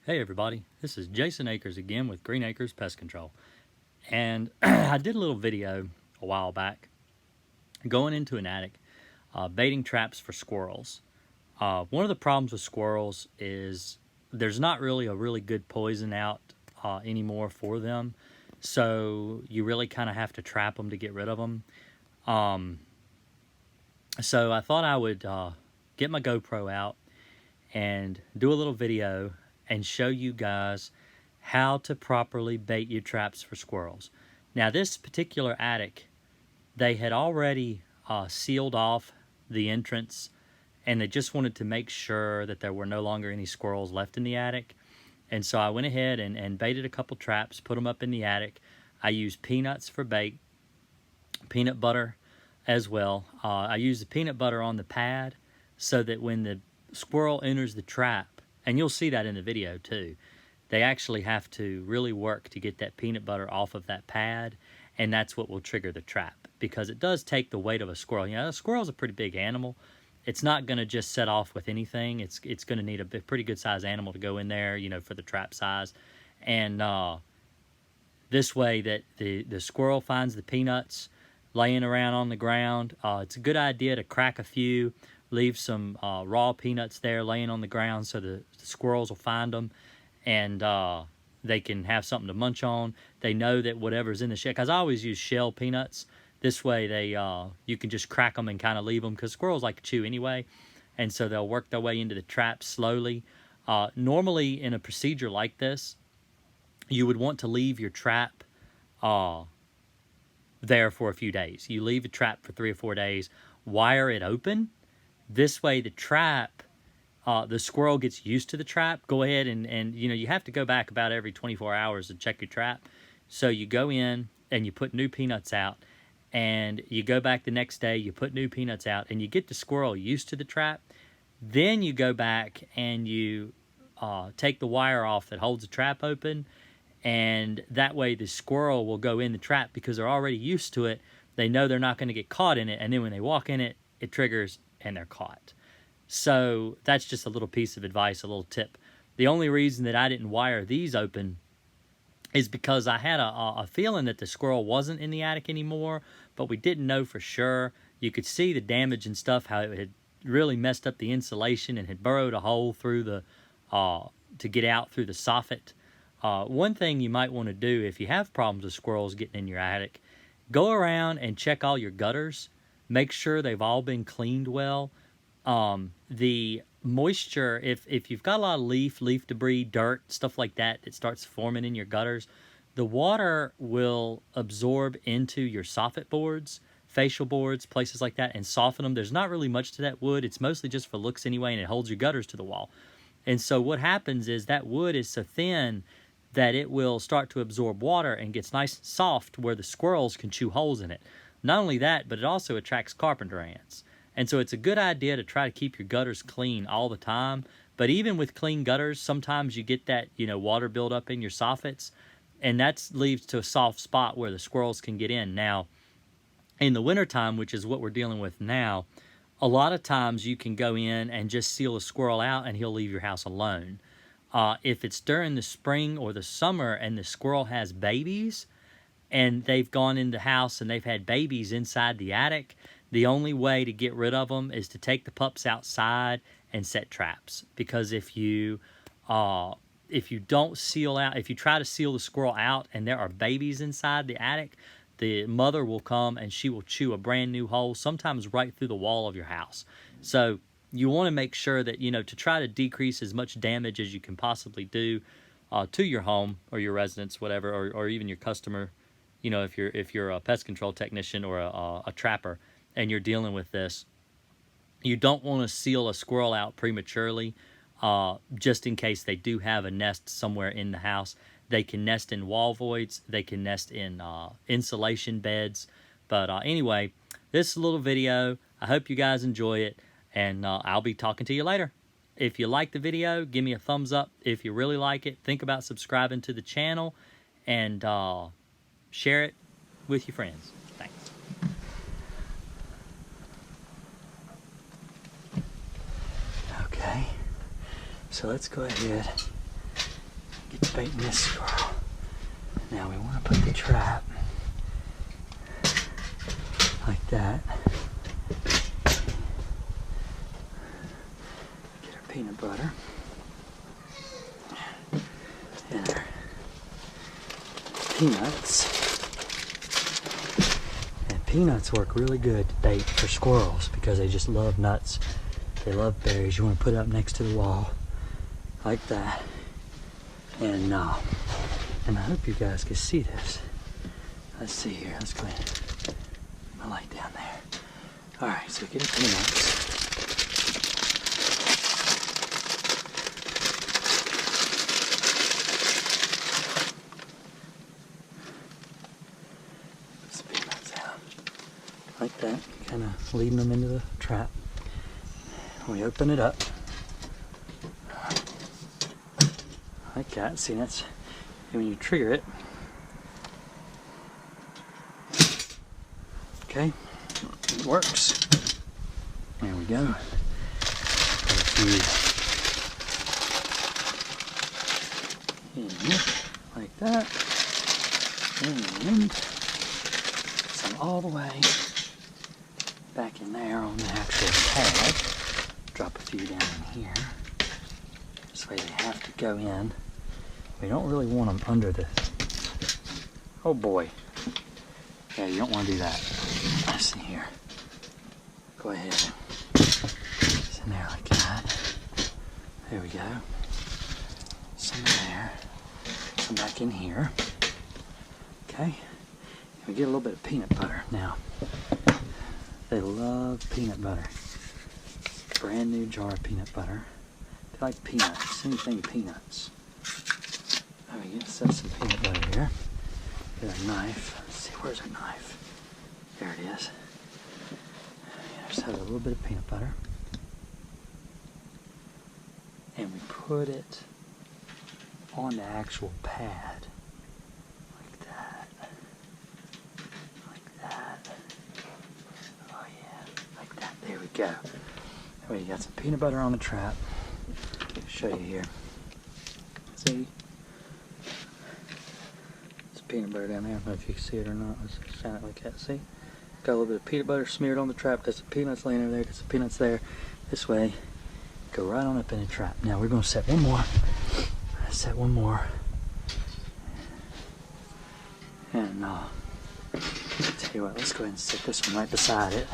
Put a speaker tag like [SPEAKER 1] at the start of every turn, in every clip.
[SPEAKER 1] Hey everybody, this is Jason Akers again with Green Akers Pest Control. And I did a little video a while back going into an attic, baiting traps for squirrels. One of the problems with squirrels is there's not really a really good poison out anymore for them. So you really kind of have to trap them to get rid of them. So I thought I would get my GoPro out and do a little video and show you guys how to properly bait your traps for squirrels. Now this particular attic, they had already sealed off the entrance, and they just wanted to make sure that there were no longer any squirrels left in the attic. And so I went ahead and baited a couple traps, put them up in the attic. I used peanuts for bait, peanut butter as well. I used the peanut butter on the pad so that when the squirrel enters the trap, and you'll see that in the video too, they actually have to really work to get that peanut butter off of that pad, and that's what will trigger the trap, because it does take the weight of a squirrel. You know, a squirrel's a pretty big animal. It's not going to just set off with anything. It's going to need a pretty good size animal to go in there, you know, for the trap size. And this way that the squirrel finds the peanuts laying around on the ground. It's a good idea to crack a few, leave some raw peanuts there laying on the ground so the squirrels will find them, and they can have something to munch on. They know that whatever's in the shell, because I always use shell peanuts. This way they you can just crack them and kind of leave them, because squirrels like to chew anyway, and so they'll work their way into the trap slowly. Normally in a procedure like this, you would want to leave your trap there for a few days. You leave a trap for 3 or 4 days, wire it open. This way the trap, the squirrel gets used to the trap. Go ahead and you know, you have to go back about every 24 hours to check your trap. So you go in and you put new peanuts out, and you go back the next day, you put new peanuts out, and you get the squirrel used to the trap. Then you go back and you take the wire off that holds the trap open, and that way the squirrel will go in the trap because they're already used to it. They know they're not going to get caught in it, and then when they walk in it, it triggers and they're caught. So that's just a little piece of advice, a little tip. The only reason that I didn't wire these open is because I had a feeling that the squirrel wasn't in the attic anymore, but we didn't know for sure. You could see the damage and stuff, how it had really messed up the insulation and had burrowed a hole through the to get out through the soffit. One thing you might want to do if you have problems with squirrels getting in your attic, go around and check all your gutters. Make sure they've all been cleaned well. The moisture, if you've got a lot of leaf debris, dirt, stuff like that that starts forming in your gutters, the water will absorb into your soffit boards, facial boards, places like that, and soften them. There's not really much to that wood. It's mostly just for looks anyway, and it holds your gutters to the wall. And so what happens is that wood is so thin that it will start to absorb water and gets nice and soft where the squirrels can chew holes in it. Not only that, but it also attracts carpenter ants. And so it's a good idea to try to keep your gutters clean all the time. But even with clean gutters, sometimes you get that, you know, water buildup in your soffits, and that leads to a soft spot where the squirrels can get in. Now, in the wintertime, which is what we're dealing with now, a lot of times you can go in and just seal a squirrel out and he'll leave your house alone. If it's during the spring or the summer and the squirrel has babies, and they've gone in the house and they've had babies inside the attic, the only way to get rid of them is to take the pups outside and set traps. Because if you don't seal out, if you try to seal the squirrel out and there are babies inside the attic, the mother will come and she will chew a brand new hole, sometimes right through the wall of your house. So you want to make sure that, you know, to try to decrease as much damage as you can possibly do to your home or your residence, whatever, or even your customer. You know, if you're a pest control technician or a trapper and you're dealing with this, you don't want to seal a squirrel out prematurely, just in case they do have a nest somewhere in the house. They can nest in wall voids. They can nest in insulation beds. But anyway, this is a little video. I hope you guys enjoy it, and I'll be talking to you later. If you like the video, give me a thumbs up. If you really like it, think about subscribing to the channel, and share it with your friends. Thanks. Okay, so let's go ahead
[SPEAKER 2] baiting this squirrel. Now we want to put the trap like that. Get our peanut butter and our peanuts. And peanuts work really good to bait for squirrels because they just love nuts. They love berries. You want to put it up next to the wall like that. And I hope you guys can see this. Let's see here. Let's go ahead. Put my light down there. All right, so get the peanuts. Put some peanuts out like that, kind of leading them into the trap. We open it up like that. See, that's when you trigger it. Okay, it works. There we go. Put a few in here, like that. And some all the way back in there on the actual pad. Drop a few down in here. This way they have to go in. We don't really want them under the... Oh boy. Yeah, you don't want to do that. Let's see here. Go ahead. It's in there like that. There we go. Some in there. Some back in here. Okay. And we get a little bit of peanut butter. Now, they love peanut butter. Brand new jar of peanut butter. They like peanuts, anything peanuts. Oh, we get set some peanut butter here. Get our knife. Let's see, where's our knife? There it is. Just have a little bit of peanut butter. And we put it on the actual pad. Like that. Like that. Oh yeah, like that. There we go. We got some peanut butter on the trap. I'll show you here. See? There's peanut butter down there. I don't know if you can see it or not. Let's shine it like that. See? Got a little bit of peanut butter smeared on the trap. There's some peanuts laying over there. There's some peanuts there. This way. Go right on up in the trap. Now we're going to set one more. Set one more. And tell you what, let's go ahead and set this one right beside it.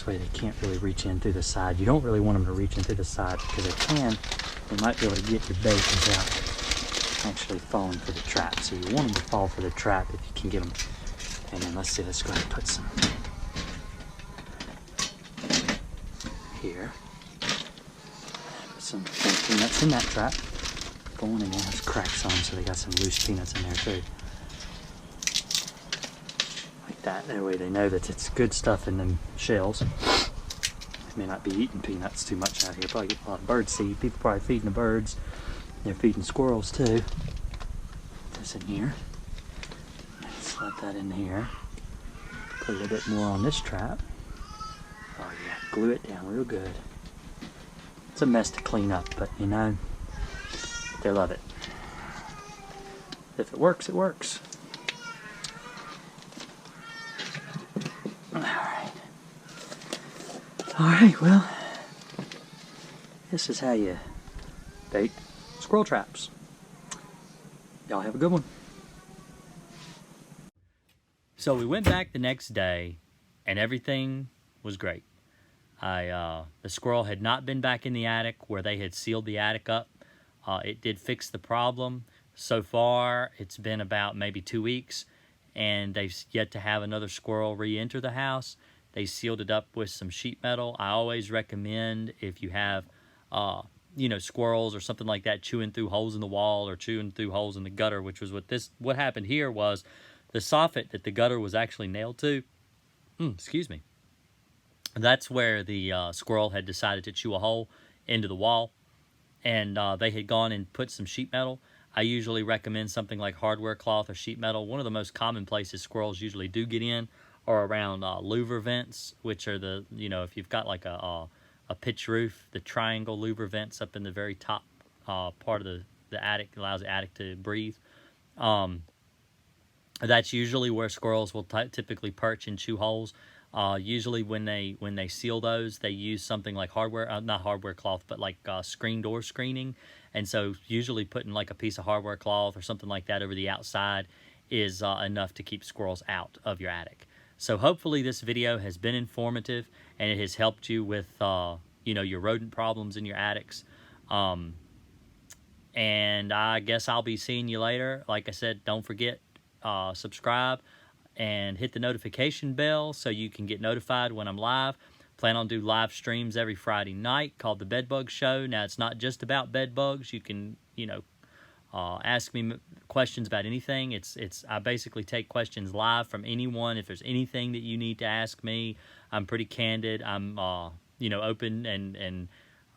[SPEAKER 2] Way they can't really reach in through the side. You don't really want them to reach in through the side because they might be able to get your bait without actually falling for the trap. So you want them to fall for the trap if you can get them. And then let's see, let's go ahead and put some here. Put some peanuts in that trap. Going in there, there's cracks on them, so they got some loose peanuts in there too. That way they know that it's good stuff in them shells. They may not be eating peanuts too much out here. Probably get a lot of bird seed. People probably feeding the birds. They're feeding squirrels too. Put this in here. Slide that in here. Put a little bit more on this trap. Oh yeah, glue it down real good. It's a mess to clean up, but you know, they love it. If it works, it works. Alright, well, this is how you bait squirrel traps. Y'all have a good one.
[SPEAKER 1] So we went back the next day, and everything was great. The squirrel had not been back in the attic where they had sealed the attic up. It did fix the problem. So far, it's been about maybe 2 weeks, and they've yet to have another squirrel re-enter the house. They sealed it up with some sheet metal. I always recommend if you have, squirrels or something like that chewing through holes in the wall or chewing through holes in the gutter, which was what happened here was the soffit that the gutter was actually nailed to. Excuse me. That's where the squirrel had decided to chew a hole into the wall, and they had gone and put some sheet metal. I usually recommend something like hardware cloth or sheet metal. One of the most common places squirrels usually do get in are around louver vents, which are the, you know, if you've got like a pitch roof, the triangle louver vents up in the very top part of the attic, allows the attic to breathe. That's usually where squirrels will typically perch and chew holes. Usually when they seal those, they use something like hardware, not hardware cloth, but like screen door screening. And so usually putting like a piece of hardware cloth or something like that over the outside is enough to keep squirrels out of your attic. So hopefully this video has been informative and it has helped you with you know, your rodent problems in your attics. And I guess I'll be seeing you later. Like I said, don't forget, subscribe and hit the notification bell so you can get notified when I'm live. Plan on do live streams every Friday night called the Bedbug Show. Now, it's not just about bed bugs. You can, you know, ask me questions about anything. I basically take questions live from anyone. If there's anything that you need to ask me, I'm pretty candid. I'm, you know, open and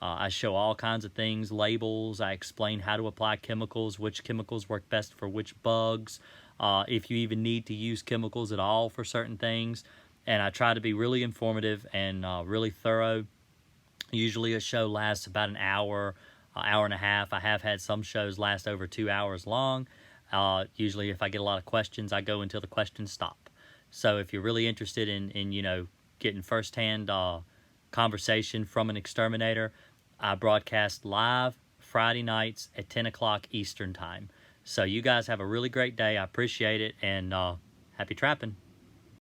[SPEAKER 1] I show all kinds of things, labels. I explain how to apply chemicals, which chemicals work best for which bugs, if you even need to use chemicals at all for certain things. And I try to be really informative and really thorough. Usually a show lasts about an hour and a half. I have had some shows last over 2 hours long. Usually if I get a lot of questions, I go until the questions stop. So if you're really interested in you know, getting firsthand conversation from an exterminator, I broadcast live Friday nights at 10 o'clock Eastern time. So you guys have a really great day. I appreciate it, and happy trapping.